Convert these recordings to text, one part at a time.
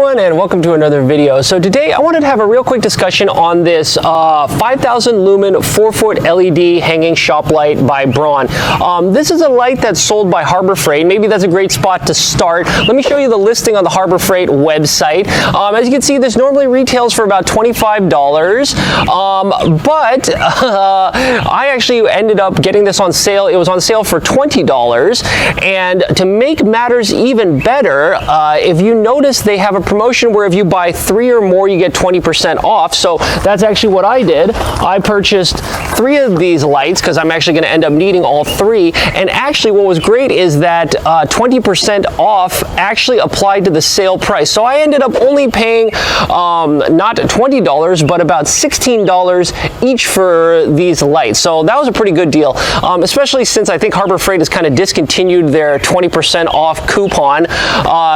everyone, and welcome to another video. So today I wanted to have a real quick discussion on this 5000 lumen 4-foot LED hanging shop light by Braun. This is a light that's sold by Harbor Freight. Maybe that's a great spot to start. Let me show you the listing on the Harbor Freight website. As you can see, this normally retails for about $25, but I actually ended up getting this on sale. It was on sale for $20, and to make matters even better, if you notice, they have a promotion where if you buy 3 or more, you get 20% off. So that's actually what I did. I purchased 3 of these lights because I'm actually going to end up needing all 3. And actually what was great is that 20% off actually applied to the sale price. So I ended up only paying not $20, but about $16 each for these lights. So that was a pretty good deal, especially since I think Harbor Freight has kind of discontinued their 20% off coupon.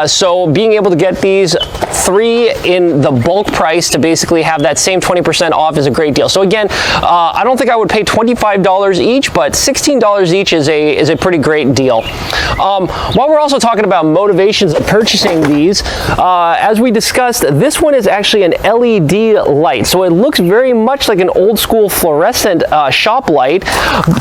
So being able to get these 3 in the bulk price to basically have that same 20% off is a great deal. So again, I don't think I would pay $25 each, but $16 each is a pretty great deal. While we're also talking about motivations of purchasing these, as we discussed, this one is actually an LED light. So it looks very much like an old school fluorescent shop light,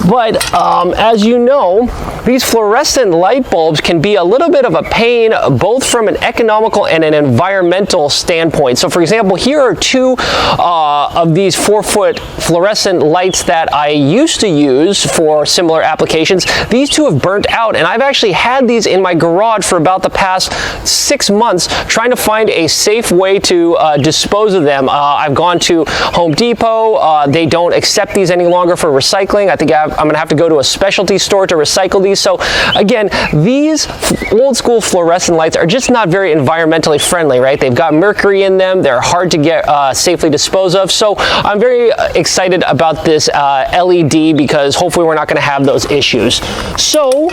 but as you know, these fluorescent light bulbs can be a little bit of a pain, both from an economical and an environmental standpoint. So for example, here are 2 of these 4-foot fluorescent lights that I used to use for similar applications. These 2 have burnt out, and I've actually had these in my garage for about the past 6 months trying to find a safe way to dispose of them. I've gone to Home Depot. They don't accept these any longer for recycling. I think I'm going to have to go to a specialty store to recycle these. So again, these old school fluorescent lights are just not very environmentally friendly, right? They've got mercury in them. They're hard to get safely disposed of. So I'm very excited about this LED because hopefully we're not going to have those issues. So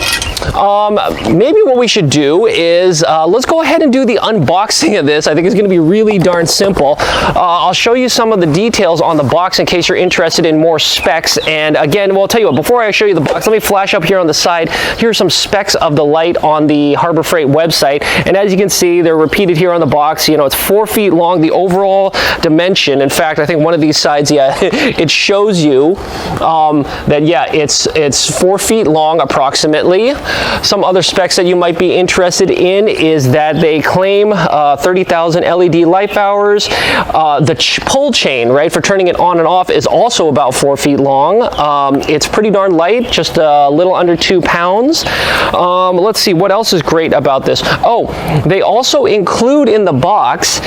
maybe what we should do is let's go ahead and do the unboxing of this. I think it's going to be really darn simple. I'll show you some of the details on the box in case you're interested in more specs. And again, well, I'll tell you what, before I show you the box, let me flash up here on the side. Here are some specs of the light on the Harbor Freight website. And as you can see, they're repeated here on the box. You know, it's 4 feet long, the overall dimension. In fact, I think one of these sides, yeah, it shows you that, yeah, it's 4 feet long approximately. Some other specs that you might be interested in is that they claim 30,000 LED life hours. The pull chain, right, for turning it on and off is also about 4 feet long. It's pretty darn light, just a little under 2 pounds. Let's see, what else is great about this? Oh, they also include in the box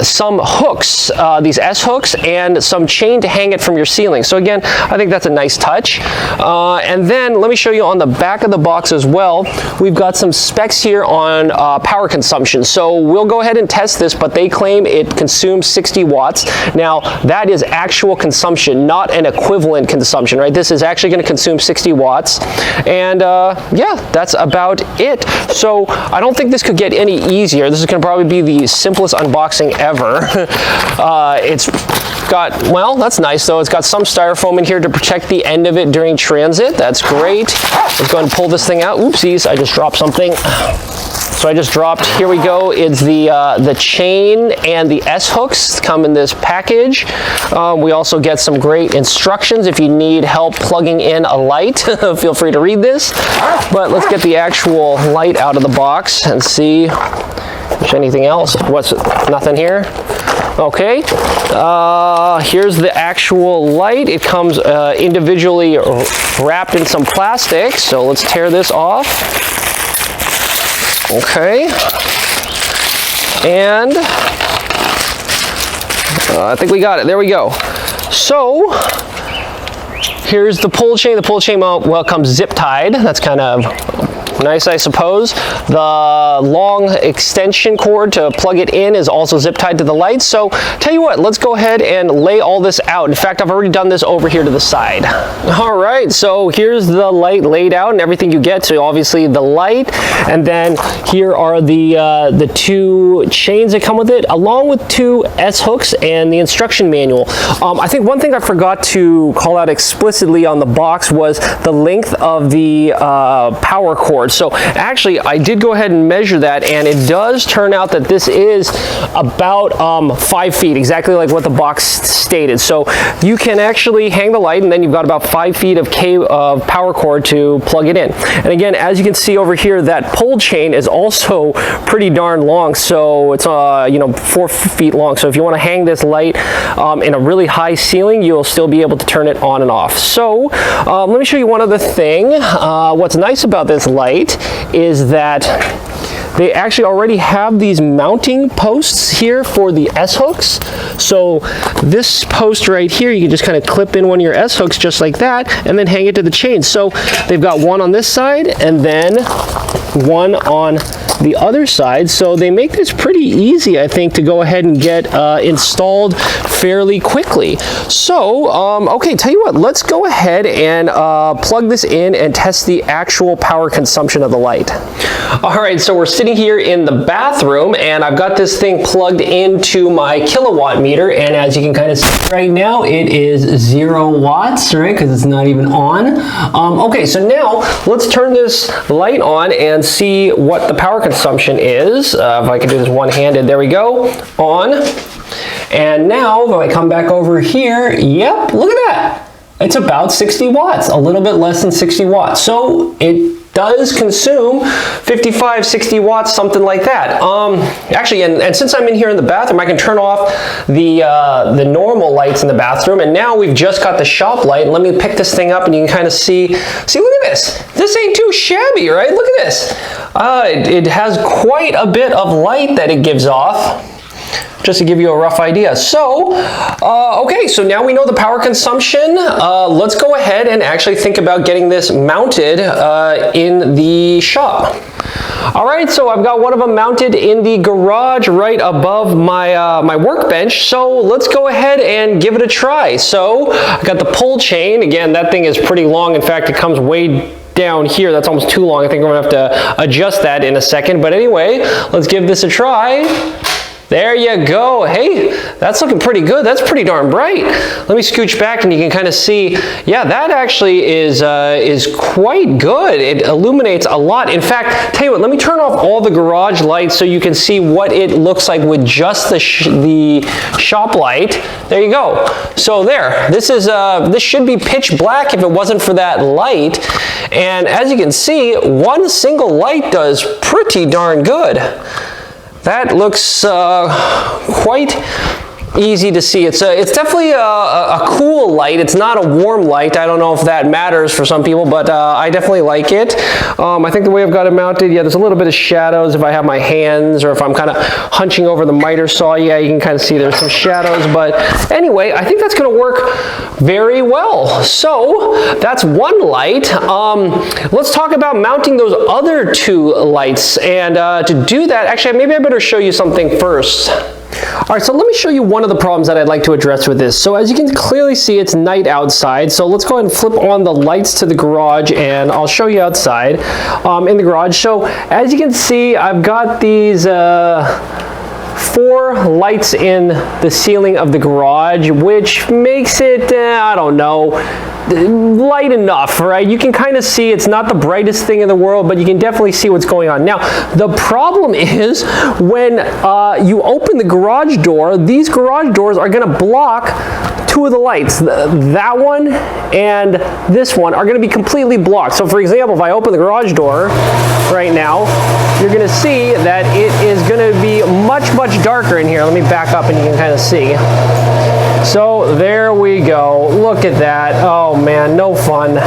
some hooks, these S hooks, and some chain to hang it from your ceiling. So again, I think that's a nice touch. And then let me show you on the back of the box as well. We've got some specs here on power consumption. So we'll go ahead and test this, but they claim it consumes 60 watts. Now, that is actual consumption, not an equivalent consumption, right? This is actually going to consume 60 watts. And yeah, that's about it. So I don't think this could get any easier. This is going to probably be the simplest unboxing ever. It's got, well, that's nice though. It's got some styrofoam in here to protect the end of it during transit. That's great. Let's go ahead and pull this thing out. Oopsies, I just dropped something. So I just dropped, here we go, it's the chain and the S hooks come in this package. We also get some great instructions if you need help plugging in a light. Feel free to read this. But let's get the actual light out of the box and see if there's anything else. What's, nothing here? Okay, here's the actual light. It comes individually wrapped in some plastic. So let's tear this off. Okay, and I think we got it. There we go. So here's the pull chain. The pull chain, well, comes zip tied. That's kind of nice, I suppose. The long extension cord to plug it in is also zip tied to the light. So tell you what, let's go ahead and lay all this out. In fact, I've already done this over here to the side. All right, so here's the light laid out and everything you get. So obviously the light, and then here are the 2 chains that come with it, along with 2 S hooks and the instruction manual. I think one thing I forgot to call out explicitly on the box was the length of the power cord. cord. So actually, I did go ahead and measure that, and it does turn out that this is about 5 feet, exactly like what the box stated. So you can actually hang the light, and then you've got about 5 feet of power cord to plug it in. And again, as you can see over here, that pole chain is also pretty darn long. So it's 4 feet long. So if you want to hang this light in a really high ceiling, you'll still be able to turn it on and off. So let me show you one other thing. What's nice about this light is that they actually already have these mounting posts here for the S-hooks. So this post right here, you can just kind of clip in one of your S-hooks just like that, and then hang it to the chain. So they've got one on this side and then one on the other side. So they make this pretty easy, I think, to go ahead and get installed fairly quickly. So, okay, tell you what, let's go ahead and plug this in and test the actual power consumption of the light. All right, so we're sitting here in the bathroom, and I've got this thing plugged into my kilowatt meter, and as you can kind of see right now, it is 0 watts, right, because it's not even on. Okay, so now let's turn this light on and see what the power consumption is. If I can do this one-handed, there we go, on. And now, if I come back over here, yep, look at that. It's about 60 watts, a little bit less than 60 watts. So it does consume 55, 60 watts, something like that. Actually, and since I'm in here in the bathroom, I can turn off the normal lights in the bathroom, and now we've just got the shop light. Let me pick this thing up, and you can kind of see, look at this. This ain't too shabby, right? Look at this. It has quite a bit of light that it gives off, just to give you a rough idea. So, okay, so now we know the power consumption. Let's go ahead and actually think about getting this mounted in the shop. All right, so I've got one of them mounted in the garage right above my, my workbench. So let's go ahead and give it a try. So I got the pull chain. Again, that thing is pretty long. In fact, it comes way down here. That's almost too long. I think we're gonna have to adjust that in a second. But anyway, let's give this a try. There you go. Hey, that's looking pretty good. That's pretty darn bright. Let me scooch back and you can kind of see, yeah, that actually is quite good. It illuminates a lot. In fact, tell you what, let me turn off all the garage lights so you can see what it looks like with just the shop light. There you go. So there, this should be pitch black if it wasn't for that light. And as you can see, one single light does pretty darn good. That looks quite easy to see. It's definitely a cool light. It's not a warm light. I don't know if that matters for some people, but I definitely like it. I think the way I've got it mounted, yeah, there's a little bit of shadows if I have my hands or if I'm kind of hunching over the miter saw. Yeah, you can kind of see there's some shadows, but anyway, I think that's going to work very well. So that's one light. Let's talk about mounting those other two lights, and to do that, actually, maybe I better show you something first. All right, so let me show you one of the problems that I'd like to address with this. So as you can clearly see, it's night outside. So let's go ahead and flip on the lights to the garage, and I'll show you outside in the garage. So as you can see, I've got these 4 lights in the ceiling of the garage, which makes it, I don't know, light enough, right? You can kind of see it's not the brightest thing in the world, but you can definitely see what's going on. Now, the problem is when you open the garage door, these garage doors are going to block 2 of the lights. That one and this one are going to be completely blocked. So for example, if I open the garage door right now, you're going to see that it is going to be much darker in here. Let me back up and you can kind of see. So there we go. Look at that. Oh man, no fun.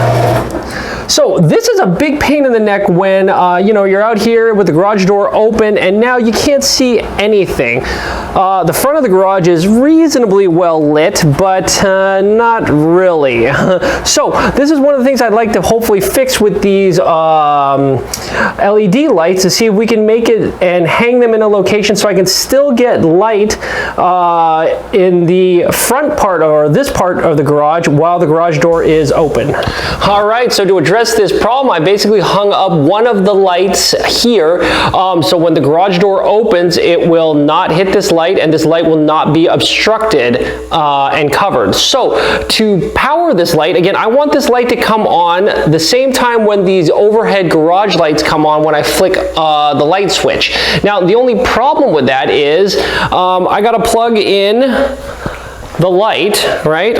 So this is a big pain in the neck when you know, you're out here with the garage door open and now you can't see anything. The front of the garage is reasonably well lit, but not really. So this is one of the things I'd like to hopefully fix with these LED lights, to see if we can make it and hang them in a location so I can still get light in the front part or this part of the garage while the garage door is open. All right, so to address address this problem, I basically hung up one of the lights here, so when the garage door opens, it will not hit this light, and this light will not be obstructed and covered. So to power this light, again, I want this light to come on the same time when these overhead garage lights come on when I flick the light switch. Now, the only problem with that is I got to plug in the light, right?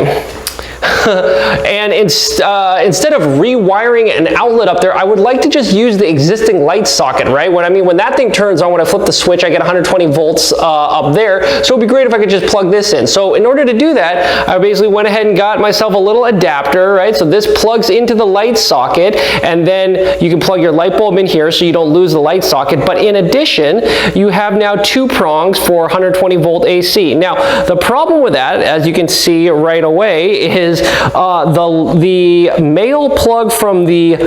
And instead of rewiring an outlet up there, I would like to just use the existing light socket, right? When that thing turns on, when I flip the switch, I get 120 volts up there. So it'd be great if I could just plug this in. So in order to do that, I basically went ahead and got myself a little adapter, right? So this plugs into the light socket, and then you can plug your light bulb in here so you don't lose the light socket. But in addition, you have now 2 prongs for 120 volt AC. Now, the problem with that, as you can see right away, is the male plug from the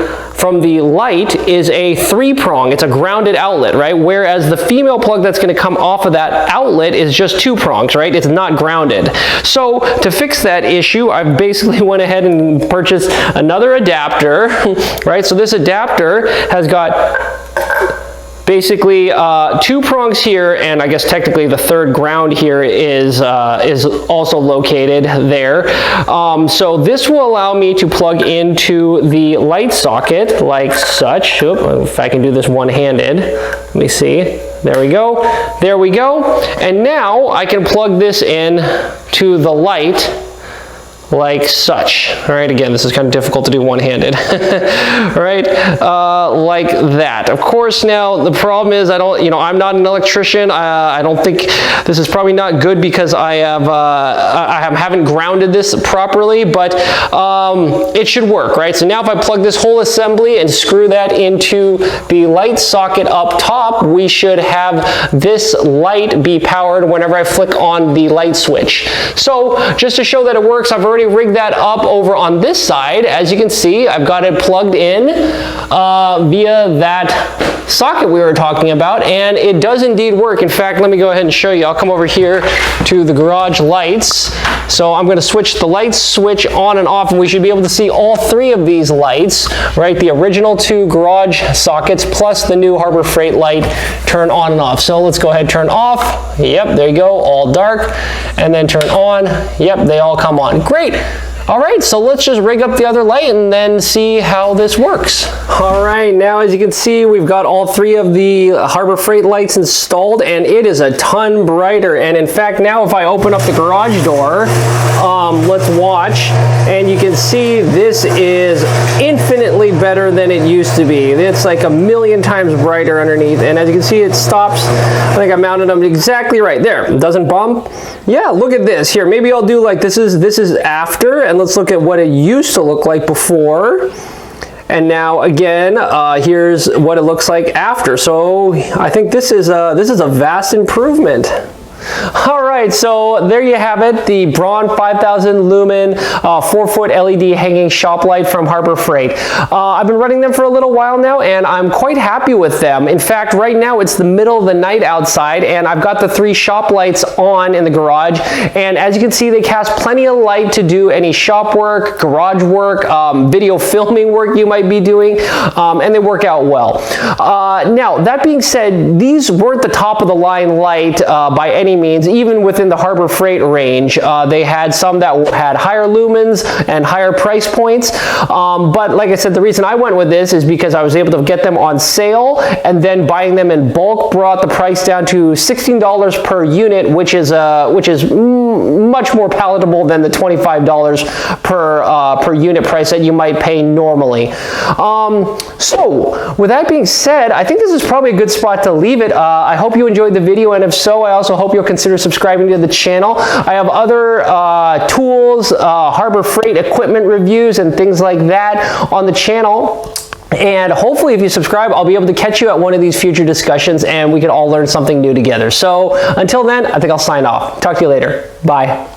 light is a 3-prong. It's a grounded outlet, right? Whereas the female plug that's going to come off of that outlet is just 2 prongs, right? It's not grounded. So to fix that issue, I basically went ahead and purchased another adapter, right? So this adapter has got basically 2 prongs here, and I guess technically the 3rd ground here is also located there. So this will allow me to plug into the light socket like such. If I can do this one-handed, let me see. There we go. There we go. And now I can plug this in to the light like such. All right, again, this is kind of difficult to do one-handed. Right, like that. Of course, now the problem is I'm not an electrician. I don't think this is probably not good because I haven't grounded this properly, but it should work, right? So now if I plug this whole assembly and screw that into the light socket up top, we should have this light be powered whenever I flick on the light switch. So just to show that it works, I've already rigged that up over on this side. As you can see, I've got it plugged in via that socket we were talking about, and it does indeed work. In fact, let me go ahead and show you. I'll come over here to the garage lights. So I'm going to switch the light switch on and off, and we should be able to see all 3 of these lights, right? The original 2 garage sockets plus the new Harbor Freight light turn on and off. So let's go ahead and turn off. Yep, there you go, all dark. And then turn on. Yep, they all come on. Great. All right, so let's just rig up the other light and then see how this works. All right, now as you can see, we've got all 3 of the Harbor Freight lights installed, and it is a ton brighter. And in fact, now if I open up the garage door, let's watch, and you can see this is infinitely better than it used to be. It's like 1,000,000 times brighter underneath, and as you can see, it stops. I think I mounted them exactly right there. It doesn't bump. Yeah, look at this. Here, maybe I'll do like this is after, and let's look at what it used to look like before. And now again, here's what it looks like after. So I think this is a vast improvement. All right, so there you have it, the Braun 5000 lumen 4-foot LED hanging shop light from Harbor Freight. I've been running them for a little while now, and I'm quite happy with them. In fact, right now it's the middle of the night outside, and I've got the 3 shop lights on in the garage, and as you can see, they cast plenty of light to do any shop work, garage work, video filming work you might be doing, and they work out well. Now, that being said, these weren't the top of the line light by any means. Even within the Harbor Freight range, they had some that had higher lumens and higher price points, but like I said, the reason I went with this is because I was able to get them on sale, and then buying them in bulk brought the price down to $16 per unit, which is much more palatable than the $25 per unit price that you might pay normally. So with that being said, I think this is probably a good spot to leave it. I hope you enjoyed the video, and if so, I also hope you'll consider subscribing to the channel. I have other tools, Harbor Freight equipment reviews, and things like that on the channel. And hopefully if you subscribe, I'll be able to catch you at one of these future discussions, and we can all learn something new together. So until then, I think I'll sign off. Talk to you later. Bye.